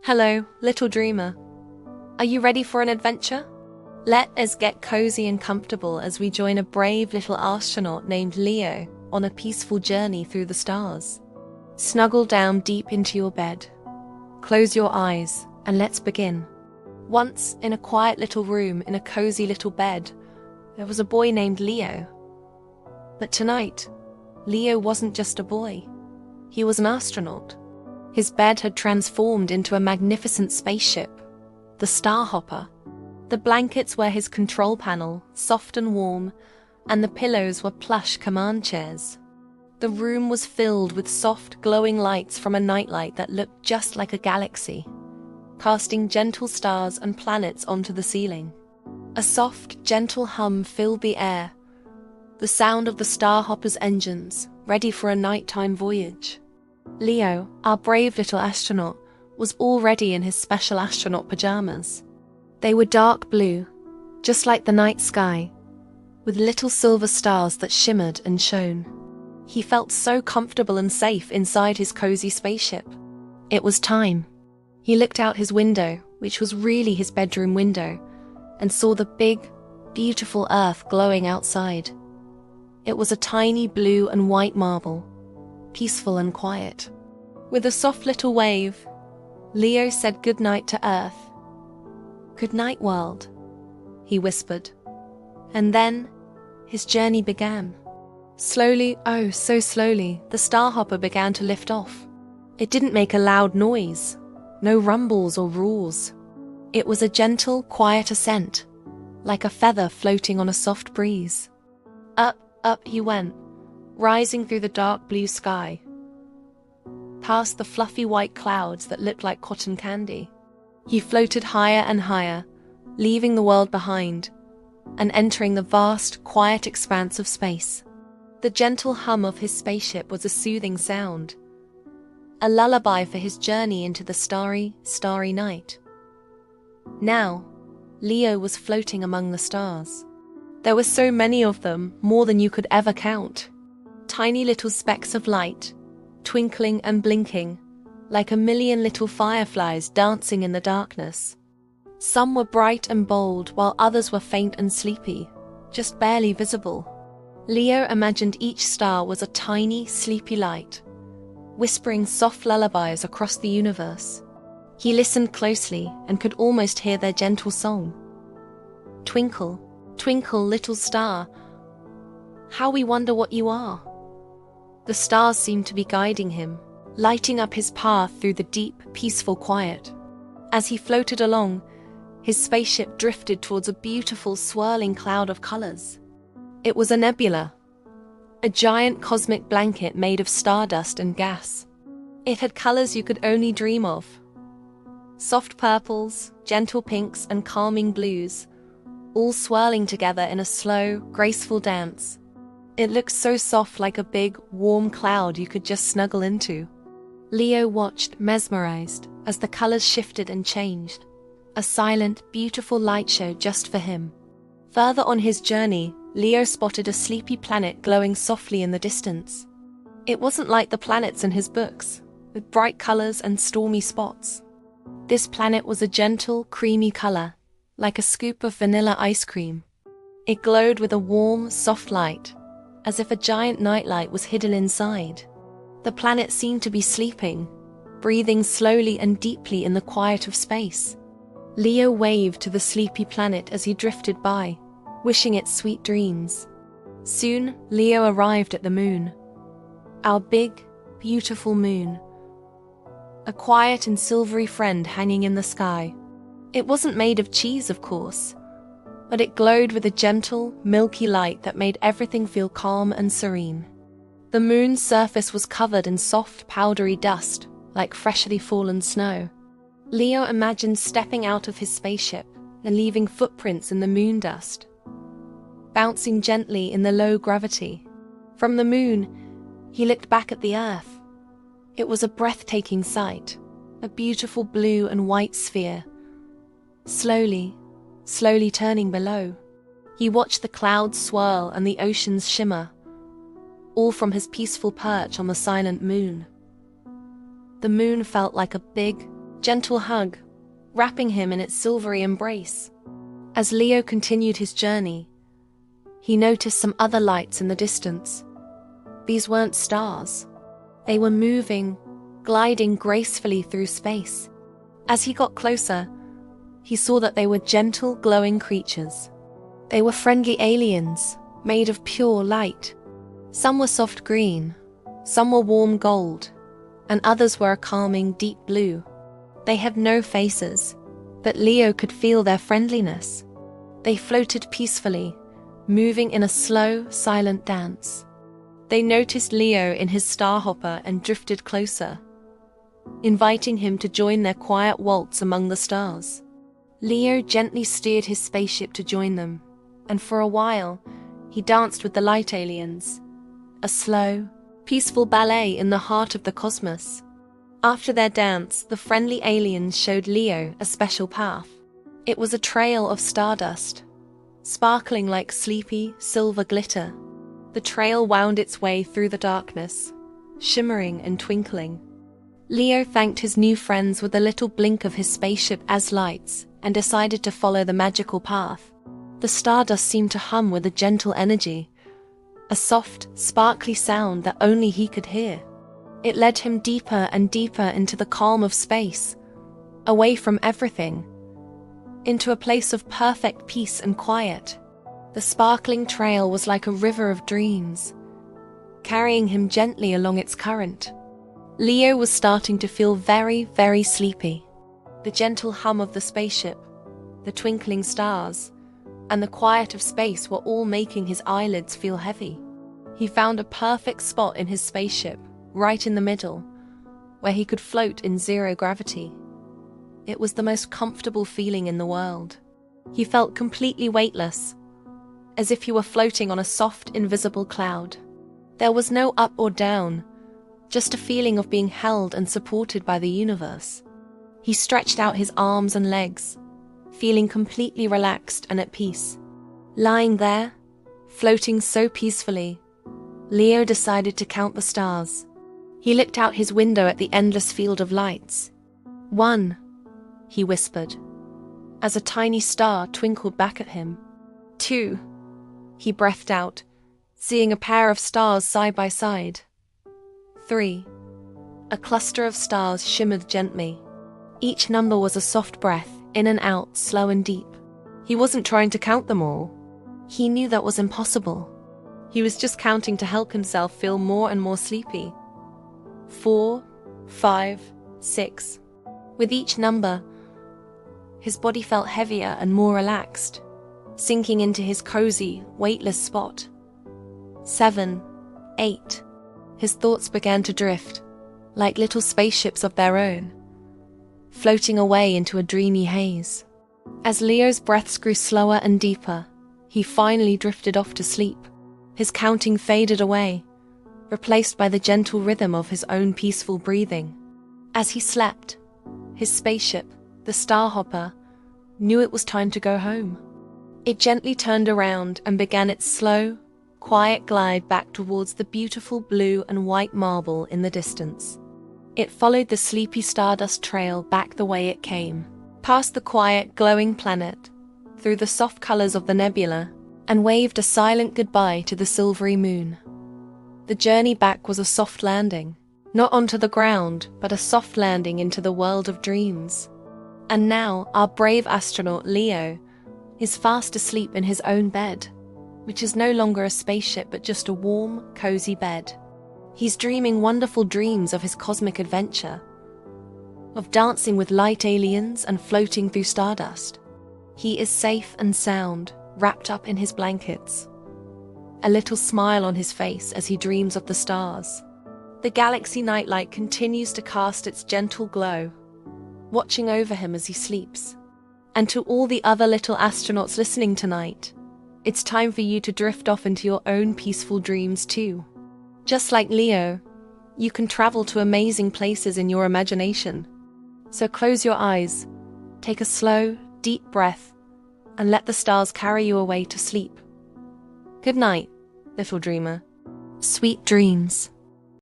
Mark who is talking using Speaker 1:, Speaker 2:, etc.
Speaker 1: Hello, little dreamer. Are you ready for an adventure? Let us get cozy and comfortable as we join a brave little astronaut named Leo on a peaceful journey through the stars. Snuggle down deep into your bed. Close your eyes and let's begin. Once, in a quiet little room in a cozy little bed, there was a boy named Leo. But tonight, Leo wasn't just a boy. He was an astronaut. His bed had transformed into a magnificent spaceship, the Starhopper. The blankets were his control panel, soft and warm, and the pillows were plush command chairs. The room was filled with soft, glowing lights from a nightlight that looked just like a galaxy, casting gentle stars and planets onto the ceiling. A soft, gentle hum filled the air, the sound of the Starhopper's engines, ready for a nighttime voyage. Leo, our brave little astronaut, was already in his special astronaut pajamas. They were dark blue, just like the night sky, with little silver stars that shimmered and shone. He felt so comfortable and safe inside his cozy spaceship. It was time. He looked out his window, which was really his bedroom window, and saw the big, beautiful Earth glowing outside. It was a tiny blue and white marble, peaceful and quiet. With a soft little wave, Leo said goodnight to Earth. "Good night, world," he whispered. And then, his journey began. Slowly, oh so slowly, the Starhopper began to lift off. It didn't make a loud noise, no rumbles or roars. It was a gentle, quiet ascent, like a feather floating on a soft breeze. Up he went, rising through the dark blue sky, past the fluffy white clouds that looked like cotton candy. He floated higher and higher, leaving the world behind, and entering the vast, quiet expanse of space. The gentle hum of his spaceship was a soothing sound, a lullaby for his journey into the starry, starry night. Now, Leo was floating among the stars. There were so many of them, more than you could ever count. Tiny little specks of light, twinkling and blinking, like a million little fireflies dancing in the darkness. Some were bright and bold, while others were faint and sleepy, just barely visible. Leo imagined each star was a tiny, sleepy light, whispering soft lullabies across the universe. He listened closely and could almost hear their gentle song. "Twinkle, twinkle, little star, how we wonder what you are." The stars seemed to be guiding him, lighting up his path through the deep, peaceful quiet. As he floated along, his spaceship drifted towards a beautiful, swirling cloud of colors. It was a nebula, a giant cosmic blanket made of stardust and gas. It had colors you could only dream of. Soft purples, gentle pinks, and calming blues, all swirling together in a slow, graceful dance. It looked so soft, like a big, warm cloud you could just snuggle into. Leo watched, mesmerized, as the colors shifted and changed. A silent, beautiful light show just for him. Further on his journey, Leo spotted a sleepy planet glowing softly in the distance. It wasn't like the planets in his books, with bright colors and stormy spots. This planet was a gentle, creamy color, like a scoop of vanilla ice cream. It glowed with a warm, soft light, as if a giant nightlight was hidden inside. The planet seemed to be sleeping, breathing slowly and deeply in the quiet of space. Leo waved to the sleepy planet as he drifted by, wishing it sweet dreams. Soon, Leo arrived at the moon. Our big, beautiful moon. A quiet and silvery friend hanging in the sky. It wasn't made of cheese, of course, but it glowed with a gentle, milky light that made everything feel calm and serene. The moon's surface was covered in soft, powdery dust, like freshly fallen snow. Leo imagined stepping out of his spaceship and leaving footprints in the moon dust, bouncing gently in the low gravity. From the moon, he looked back at the Earth. It was a breathtaking sight, a beautiful blue and white sphere, slowly turning below. He watched the clouds swirl and the oceans shimmer, all from his peaceful perch on the silent moon. The moon felt like a big, gentle hug, wrapping him in its silvery embrace. As Leo continued his journey, he noticed some other lights in the distance. These weren't stars. They were moving, gliding gracefully through space. As he got closer, he saw that they were gentle, glowing creatures. They were friendly aliens, made of pure light. Some were soft green, some were warm gold, and others were a calming deep blue. They had no faces, but Leo could feel their friendliness. They floated peacefully, moving in a slow, silent dance. They noticed Leo in his starhopper and drifted closer, inviting him to join their quiet waltz among the stars. Leo gently steered his spaceship to join them, and for a while, he danced with the light aliens, a slow, peaceful ballet in the heart of the cosmos. After their dance, the friendly aliens showed Leo a special path. It was a trail of stardust, sparkling like sleepy, silver glitter. The trail wound its way through the darkness, shimmering and twinkling. Leo thanked his new friends with a little blink of his spaceship as lights and decided to follow the magical path. The stardust seemed to hum with a gentle energy, a soft, sparkly sound that only he could hear. It led him deeper and deeper into the calm of space, away from everything, into a place of perfect peace and quiet. The sparkling trail was like a river of dreams, carrying him gently along its current. Leo was starting to feel very, very sleepy. The gentle hum of the spaceship, the twinkling stars, and the quiet of space were all making his eyelids feel heavy. He found a perfect spot in his spaceship, right in the middle, where he could float in zero gravity. It was the most comfortable feeling in the world. He felt completely weightless, as if he were floating on a soft, invisible cloud. There was no up or down, just a feeling of being held and supported by the universe. He stretched out his arms and legs, feeling completely relaxed and at peace. Lying there, floating so peacefully, Leo decided to count the stars. He looked out his window at the endless field of lights. 1, he whispered, as a tiny star twinkled back at him. 2, he breathed out, seeing a pair of stars side by side. 3, a cluster of stars shimmered gently. Each number was a soft breath, in and out, slow and deep. He wasn't trying to count them all. He knew that was impossible. He was just counting to help himself feel more and more sleepy. 4, 5, 6. With each number, his body felt heavier and more relaxed, sinking into his cozy, weightless spot. 7, 8. His thoughts began to drift, like little spaceships of their own, floating away into a dreamy haze. As Leo's breaths grew slower and deeper, he finally drifted off to sleep. His counting faded away, replaced by the gentle rhythm of his own peaceful breathing. As he slept, his spaceship, the Starhopper, knew it was time to go home. It gently turned around and began its slow, quiet glide back towards the beautiful blue and white marble in the distance. It followed the sleepy stardust trail back the way it came, past the quiet, glowing planet, through the soft colors of the nebula, and waved a silent goodbye to the silvery moon. The journey back was a soft landing, not onto the ground, but a soft landing into the world of dreams. And now our brave astronaut Leo is fast asleep in his own bed, which is no longer a spaceship but just a warm, cozy bed. He's dreaming wonderful dreams of his cosmic adventure, of dancing with light aliens and floating through stardust. He is safe and sound, wrapped up in his blankets, a little smile on his face as he dreams of the stars. The galaxy nightlight continues to cast its gentle glow, watching over him as he sleeps. And to all the other little astronauts listening tonight, it's time for you to drift off into your own peaceful dreams too. Just like Leo, you can travel to amazing places in your imagination. So close your eyes, take a slow, deep breath, and let the stars carry you away to sleep. Good night, little dreamer. Sweet dreams.